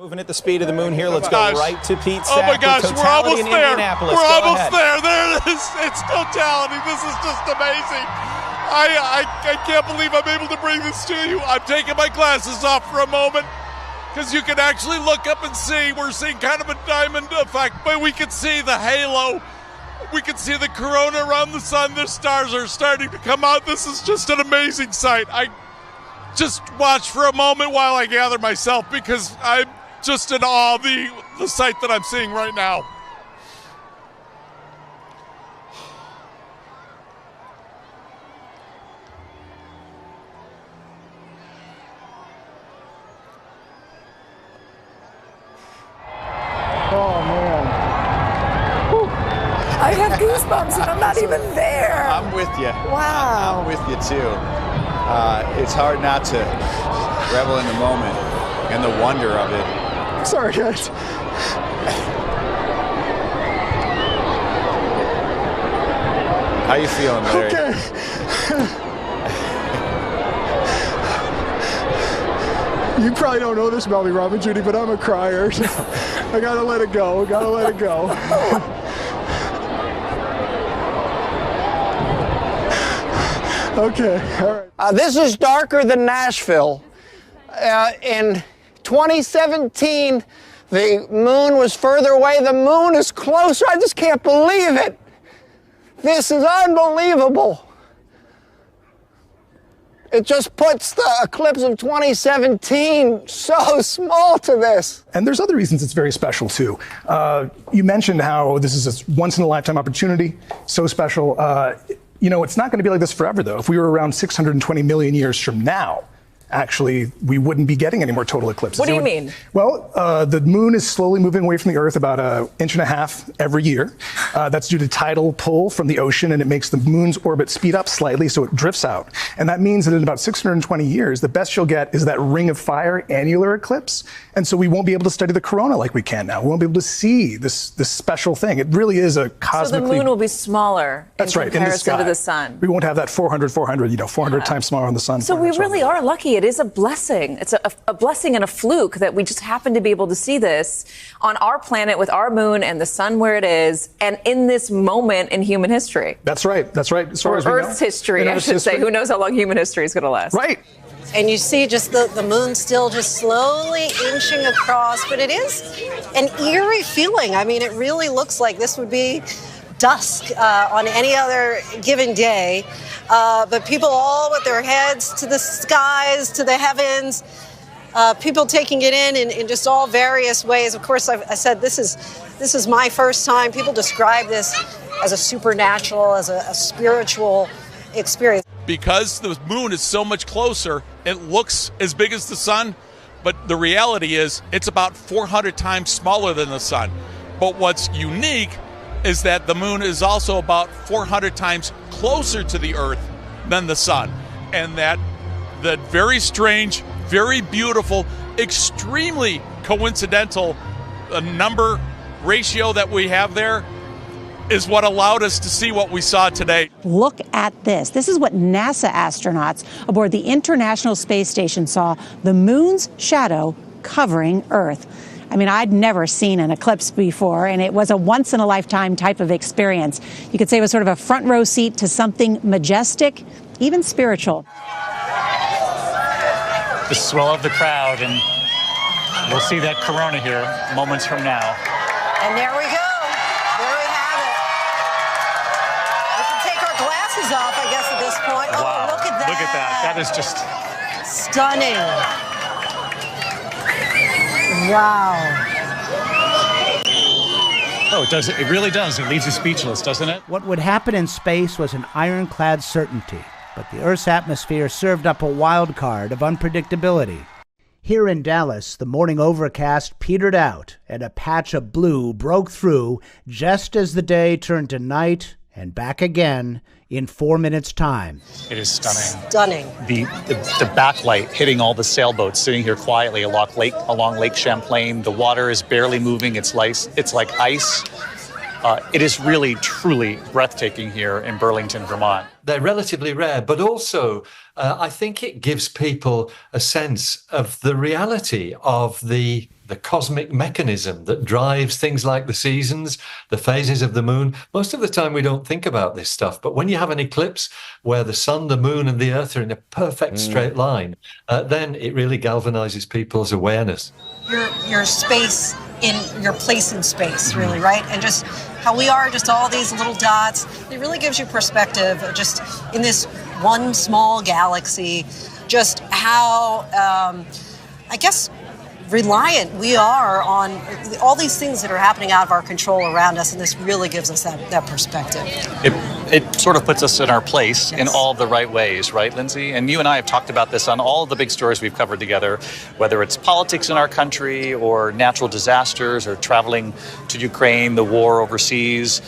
Moving at the speed of the moon here. Let's go right to Pete Sack. Oh my gosh, we're almost there. We're almost there. There it is. It's totality. This is just amazing. I can't believe I'm able to bring this to you. I'm taking my glasses off for a moment because you can actually look up and see. We're seeing kind of a diamond effect, but we can see the halo. We can see the corona around the sun. The stars are starting to come out. This is just an amazing sight. I just watch for a moment while I gather myself because I'm just in awe of the sight that I'm seeing right now. Oh, man. Whew. I have goosebumps and I'm not even there. I'm with you. Wow. I'm with you, too. It's hard not to revel in the moment and the wonder of it. Sorry, guys. How you feeling, Larry? Okay. You probably don't know this about me, Rob and Judy, but I'm a crier. So I gotta let it go. Gotta let it go. Okay. All right. This is darker than Nashville. In 2017, the moon was further away. The moon is closer. I just can't believe it. This is unbelievable. It just puts the eclipse of 2017 so small to this. And there's other reasons it's very special, too. You mentioned how this is a once-in-a-lifetime opportunity, so special. It's not going to be like this forever, though. If we were around 620 million years from now, actually, we wouldn't be getting any more total eclipses. What do you mean? Well, the moon is slowly moving away from the Earth about 1.5 inches every year. That's due to tidal pull from the ocean, and it makes the moon's orbit speed up slightly, so it drifts out. And that means that in about 620 years, the best you'll get is that ring of fire annular eclipse. And so we won't be able to study the corona like we can now. We won't be able to see this special thing. It really is a cosmically... So the moon will be smaller in comparison to the sun. We won't have that 400 times smaller on the sun. So we really are lucky. It is a blessing. It's a blessing and a fluke that we just happen to be able to see this on our planet with our moon and the sun where it is, and in this moment in human history. That's right. That's right. As far as we Earth's know. history, I should say. Who knows how long human history is going to last? Right. And you see just the moon still just slowly inching across, but it is an eerie feeling. I mean, it really looks like this would be dusk on any other given day. But people all with their heads to the skies, to the heavens, people taking it in just all various ways. Of course, I said this is my first time. People describe this as a supernatural, as a spiritual experience. Because the moon is so much closer, it looks as big as the sun, but the reality is it's about 400 times smaller than the sun. But what's unique is that the moon is also about 400 times closer to the Earth than the sun. And that very strange, very beautiful, extremely coincidental number ratio that we have there is what allowed us to see what we saw today. Look at this. This is what NASA astronauts aboard the International Space Station saw, the moon's shadow covering Earth. I mean, I'd never seen an eclipse before, and it was a once-in-a-lifetime type of experience. You could say it was sort of a front row seat to something majestic, even spiritual. The swell of the crowd, and we'll see that corona here moments from now. And there we go. There we have it. We can take our glasses off, I guess, at this point. Wow. Oh, look at that. Look at that. That is just stunning. Wow. Oh, it does. It really does. It leaves you speechless, doesn't it? What would happen in space was an ironclad certainty, but the Earth's atmosphere served up a wild card of unpredictability. Here in Dallas, the morning overcast petered out, and a patch of blue broke through just as the day turned to night and back again in 4 minutes' time. It is stunning. Stunning. The backlight hitting all the sailboats sitting here quietly along Lake Champlain. The water is barely moving. It's like ice. It is really, truly breathtaking here in Burlington, Vermont. They're relatively rare, but also I think it gives people a sense of the reality of the the cosmic mechanism that drives things like the seasons, the phases of the moon. Most of the time we don't think about this stuff, but when you have an eclipse where the sun, the moon, and the earth are in a perfect straight line, then it really galvanizes people's awareness. Your space in your place in space, really, right? And just how we are, just all these little dots. It really gives you perspective, just in this one small galaxy, just how, I guess, reliant we are on all these things that are happening out of our control around us, and this really gives us that perspective. It sort of puts us in our place in all the right ways, right, Lindsay? And you and I have talked about this on all the big stories we've covered together, whether it's politics in our country or natural disasters or traveling to Ukraine, the war overseas,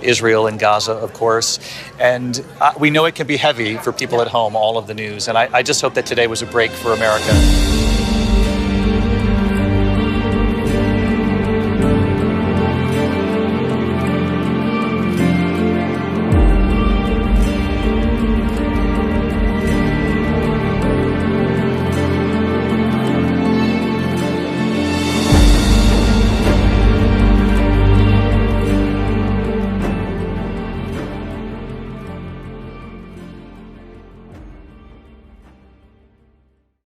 Israel and Gaza, of course. And we know it can be heavy for people at home, all of the news. And I just hope that today was a break for America.